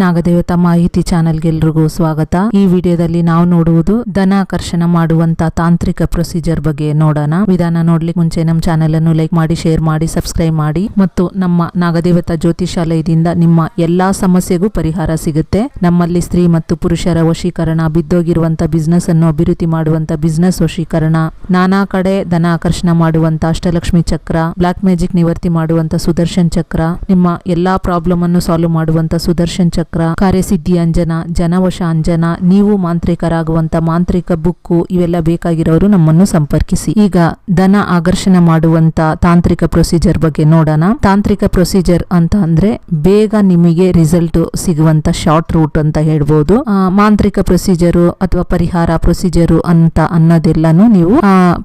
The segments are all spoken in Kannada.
ನಾಗದೇವತಾ ಮಾಹಿತಿ ಚಾನೆಲ್ಗೆ ಎಲ್ರಿಗೂ ಸ್ವಾಗತ. ಈ ವಿಡಿಯೋದಲ್ಲಿ ನಾವು ನೋಡುವುದು ಧನಾಕರ್ಷಣ ಮಾಡುವಂತ ತಾಂತ್ರಿಕ ಪ್ರೊಸೀಜರ್ ಬಗ್ಗೆ ನೋಡೋಣ. ವಿಧಾನ ನೋಡ್ಲಿಕ್ಕೆ ಮುಂಚೆ ನಮ್ಮ ಚಾನೆಲ್ ಅನ್ನು ಲೈಕ್ ಮಾಡಿ, ಶೇರ್ ಮಾಡಿ, ಸಬ್ಸ್ಕ್ರೈಬ್ ಮಾಡಿ. ಮತ್ತು ನಮ್ಮ ನಾಗದೇವತಾ ಜ್ಯೋತಿಷಾಲಯದಿಂದ ನಿಮ್ಮ ಎಲ್ಲಾ ಸಮಸ್ಯೆಗೂ ಪರಿಹಾರ ಸಿಗುತ್ತೆ. ನಮ್ಮಲ್ಲಿ ಸ್ತ್ರೀ ಮತ್ತು ಪುರುಷರ ವಶೀಕರಣ, ಬಿದ್ದೋಗಿರುವಂತ ಬಿಸ್ನೆಸ್ ಅನ್ನು ಅಭಿವೃದ್ಧಿ ಮಾಡುವಂತ ಬಿಸ್ನೆಸ್ ವಶೀಕರಣ, ನಾನಾ ಕಡೆ ಧನ ಆಕರ್ಷಣ ಮಾಡುವಂತ ಅಷ್ಟಲಕ್ಷ್ಮಿ ಚಕ್ರ, ಬ್ಲಾಕ್ ಮ್ಯಾಜಿಕ್ ನಿವರ್ತಿ ಮಾಡುವಂತ ಸುದರ್ಶನ್ ಚಕ್ರ, ನಿಮ್ಮ ಎಲ್ಲಾ ಪ್ರಾಬ್ಲಮ್ ಅನ್ನು ಸಾಲ್ವ್ ಮಾಡುವಂತ ಸುದರ್ಶನ್ ಚಕ್ರ, ಕಾರ್ಯಸಿದ್ಧಿ ಅಂಜನ, ಜನವಶ ಅಂಜನ, ನೀವು ಮಾಂತ್ರಿಕರಾಗುವಂತ ಮಾಂತ್ರಿಕ ಬುಕ್ಕು, ಇವೆಲ್ಲ ಬೇಕಾಗಿರೋರು ನಮ್ಮನ್ನು ಸಂಪರ್ಕಿಸಿ. ಈಗ ಧನ ಆಕರ್ಷಣೆ ಮಾಡುವಂತ ತಾಂತ್ರಿಕ ಪ್ರೊಸೀಜರ್ ಬಗ್ಗೆ ನೋಡೋಣ. ತಾಂತ್ರಿಕ ಪ್ರೊಸೀಜರ್ ಅಂತ ಅಂದ್ರೆ ಬೇಗ ನಿಮಗೆ ರಿಸಲ್ಟ್ ಸಿಗುವಂತ ಶಾರ್ಟ್ ರೂಟ್ ಅಂತ ಹೇಳ್ಬೋದು. ಮಾಂತ್ರಿಕ ಪ್ರೊಸೀಜರು ಅಥವಾ ಪರಿಹಾರ ಪ್ರೊಸೀಜರು ಅಂತ ಅನ್ನೋದೆಲ್ಲಾನು ನೀವು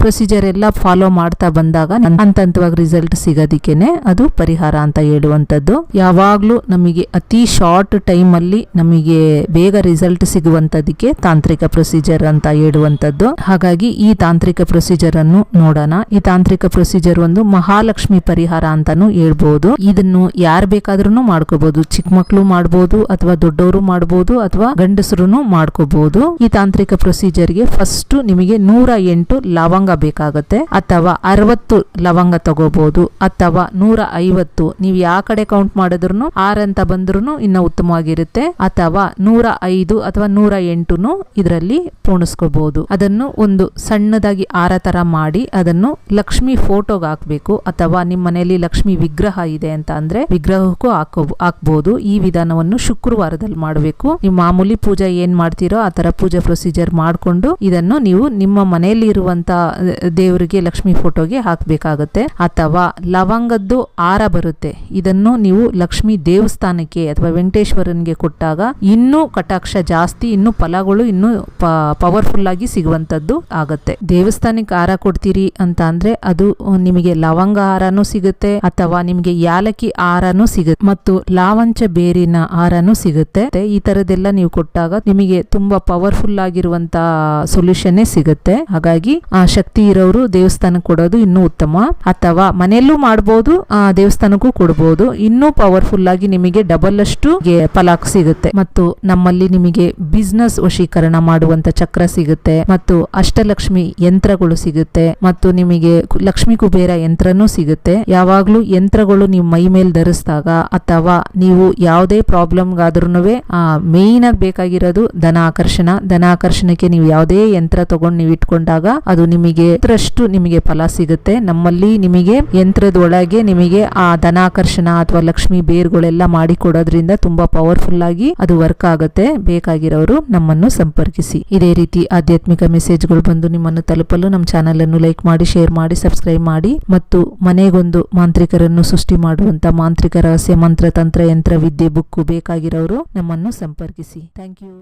ಪ್ರೊಸೀಜರ್ ಎಲ್ಲ ಫಾಲೋ ಮಾಡ್ತಾ ಬಂದಾಗ ಹಂತವಾಗಿ ರಿಸಲ್ಟ್ ಸಿಗೋದಿಕ್ಕೇನೆ ಅದು ಪರಿಹಾರ ಅಂತ ಹೇಳುವಂತದ್ದು. ಯಾವಾಗ್ಲೂ ನಮಗೆ ಅತಿ ಶಾರ್ಟ್ ಟೈಮ್ ಅಲ್ಲಿ ನಮಗೆ ಬೇಗ ರಿಸಲ್ಟ್ ಸಿಗುವಂತದಕ್ಕೆ ತಾಂತ್ರಿಕ ಪ್ರೊಸೀಜರ್ ಅಂತ ಹೇಳುವಂತದ್ದು. ಹಾಗಾಗಿ ಈ ತಾಂತ್ರಿಕ ಪ್ರೊಸೀಜರ್ ಅನ್ನು ನೋಡೋಣ. ಈ ತಾಂತ್ರಿಕ ಪ್ರೊಸೀಜರ್ ಒಂದು ಮಹಾಲಕ್ಷ್ಮಿ ಪರಿಹಾರ ಅಂತಾನು ಹೇಳ್ಬಹುದು. ಇದನ್ನು ಯಾರು ಬೇಕಾದ್ರೂ ಮಾಡ್ಕೋಬಹುದು. ಚಿಕ್ಕ ಮಕ್ಕಳು ಮಾಡಬಹುದು, ಅಥವಾ ದೊಡ್ಡವರು ಮಾಡಬಹುದು, ಅಥವಾ ಗಂಡಸರು ಮಾಡ್ಕೋಬಹುದು. ಈ ತಾಂತ್ರಿಕ ಪ್ರೊಸೀಜರ್ಗೆ ಫಸ್ಟ್ ನಿಮಗೆ 108 ಲವಂಗ ಬೇಕಾಗುತ್ತೆ, ಅಥವಾ 60 ಲವಂಗ ತಗೋಬಹುದು, ಅಥವಾ 150. ನೀವು ಯಾವ ಕಡೆ ಕೌಂಟ್ ಮಾಡಿದ್ರು 6 ಅಂತ ಬಂದ್ರು ಇನ್ನ ಉತ್ತಮವಾಗಿರುತ್ತೆ, ಅಥವಾ 105 ಅಥವಾ 108 ಇದರಲ್ಲಿ ಪೋಣಿಸ್ಕೋಬಹುದು. ಅದನ್ನು ಒಂದು ಸಣ್ಣದಾಗಿ ಹಾರ ತರ ಮಾಡಿ ಅದನ್ನು ಲಕ್ಷ್ಮಿ ಫೋಟೋಗೆ ಹಾಕ್ಬೇಕು, ಅಥವಾ ನಿಮ್ಮ ಮನೆಯಲ್ಲಿ ಲಕ್ಷ್ಮಿ ವಿಗ್ರಹ ಇದೆ ಅಂತ ಅಂದ್ರೆ ವಿಗ್ರಹಕ್ಕೂ ಹಾಕ್ಬಹುದು. ಈ ವಿಧಾನವನ್ನು ಶುಕ್ರವಾರದಲ್ಲಿ ಮಾಡಬೇಕು. ನೀವು ಮಾಮೂಲಿ ಪೂಜೆ ಏನ್ ಮಾಡ್ತೀರೋ ಆ ತರ ಪೂಜಾ ಪ್ರೊಸೀಜರ್ ಮಾಡಿಕೊಂಡು ಇದನ್ನು ನೀವು ನಿಮ್ಮ ಮನೆಯಲ್ಲಿ ಇರುವಂತ ದೇವರಿಗೆ ಲಕ್ಷ್ಮಿ ಫೋಟೋಗೆ ಹಾಕ್ಬೇಕಾಗುತ್ತೆ. ಅಥವಾ ಲವಂಗದ್ದು ಹಾರ ಬರುತ್ತೆ, ಇದನ್ನು ನೀವು ಲಕ್ಷ್ಮಿ ದೇವಸ್ಥಾನಕ್ಕೆ ಅಥವಾ ವೆಂಕಟೇಶ್ವರನ್ಗೆ ಕೊಟ್ಟಾಗ ಇನ್ನೂ ಕಟಾಕ್ಷ ಜಾಸ್ತಿ, ಇನ್ನೂ ಫಲಗಳು ಇನ್ನೂ ಪವರ್ಫುಲ್ ಆಗಿ ಸಿಗುವಂತದ್ದು ಆಗತ್ತೆ. ದೇವಸ್ಥಾನಕ್ಕೆ ಹಾರ ಕೊಡ್ತೀರಿ ಅಂತ ಅಂದ್ರೆ ಅದು ನಿಮಗೆ ಲವಂಗ ಹಾರನೂ ಸಿಗುತ್ತೆ, ಅಥವಾ ನಿಮಗೆ ಯಾಲಕ್ಕಿ ಹಾರನೂ ಸಿಗುತ್ತೆ, ಮತ್ತು ಲಾವಂಚ ಬೇರಿನ ಹಾರನೂ ಸಿಗುತ್ತೆ. ಈ ತರದೆಲ್ಲ ನೀವು ಕೊಟ್ಟಾಗ ನಿಮಗೆ ತುಂಬಾ ಪವರ್ಫುಲ್ ಆಗಿರುವಂತ ಸೊಲ್ಯೂಷನ್ ಸಿಗುತ್ತೆ. ಹಾಗಾಗಿ ಆ ಶಕ್ತಿ ಇರೋರು ದೇವಸ್ಥಾನಕ್ಕೆ ಕೊಡೋದು ಇನ್ನೂ ಉತ್ತಮ, ಅಥವಾ ಮನೆಯಲ್ಲೂ ಮಾಡಬಹುದು, ದೇವಸ್ಥಾನಕ್ಕೂ ಕೊಡಬಹುದು. ಇನ್ನೂ ಪವರ್ಫುಲ್ ಆಗಿ ನಿಮಗೆ ಡಬಲ್ ಅಷ್ಟು ಫಲ ಸಿಗುತ್ತೆ. ಮತ್ತು ನಮ್ಮಲ್ಲಿ ನಿಮಗೆ ಬಿಸ್ನೆಸ್ ವಶೀಕರಣ ಮಾಡುವಂತ ಚಕ್ರ ಸಿಗುತ್ತೆ, ಮತ್ತು ಅಷ್ಟಲಕ್ಷ್ಮಿ ಯಂತ್ರಗಳು ಸಿಗುತ್ತೆ, ಮತ್ತು ನಿಮಗೆ ಲಕ್ಷ್ಮಿ ಕುಬೇರ ಯಂತ್ರನೂ ಸಿಗುತ್ತೆ. ಯಾವಾಗ್ಲೂ ಯಂತ್ರಗಳು ನೀವು ಮೈ ಮೇಲೆ ಧರಿಸಿದಾಗ, ಅಥವಾ ನೀವು ಯಾವುದೇ ಪ್ರಾಬ್ಲಮ್ ಆದ್ರೂ ಮೇನ್ ಆಗಿ ಬೇಕಾಗಿರೋದು ಧನ ಆಕರ್ಷಣ. ಧನ ಆಕರ್ಷಣಕ್ಕೆ ನೀವು ಯಾವುದೇ ಯಂತ್ರ ತಗೊಂಡು ನೀವು ಇಟ್ಕೊಂಡಾಗ ಅದು ನಿಮಗೆ ನಿಮಗೆ ಫಲ ಸಿಗುತ್ತೆ. ನಮ್ಮಲ್ಲಿ ನಿಮಗೆ ಯಂತ್ರದೊಳಗೆ ನಿಮಗೆ ಆ ಧನಾಕರ್ಷಣ ಅಥವಾ ಲಕ್ಷ್ಮಿ ಬೇರ್ಗಳೆಲ್ಲ ಮಾಡಿ ಕೊಡೋದ್ರಿಂದ ತುಂಬಾ ಪವರ್ಫುಲ್ ಆಗಿ ಅದು ವರ್ಕ್ ಆಗುತ್ತೆ. ಬೇಕಾಗಿರೋರು ನಮ್ಮನ್ನು ಸಂಪರ್ಕಿಸಿ. ಇದೇ ರೀತಿ ಆಧ್ಯಾತ್ಮಿಕ ಮೆಸೇಜ್ಗಳು ಬಂದು ನಿಮ್ಮನ್ನು ತಲುಪಲು ನಮ್ಮ ಚಾನೆಲ್ ಅನ್ನು ಲೈಕ್ ಮಾಡಿ, ಶೇರ್ ಮಾಡಿ, ಸಬ್ಸ್ಕ್ರೈಬ್ ಮಾಡಿ. ಮತ್ತು ಮನೆಗೊಂದು ಮಾಂತ್ರಿಕರನ್ನು ಸೃಷ್ಟಿ ಮಾಡುವಂತ ಮಾಂತ್ರಿಕ ರಹಸ್ಯ ಮಂತ್ರ ತಂತ್ರ ಯಂತ್ರ ವಿದ್ಯೆ ಬುಕ್ಕು ಬೇಕಾಗಿರೋರು ನಮ್ಮನ್ನು ಸಂಪರ್ಕಿಸಿ. Thank you.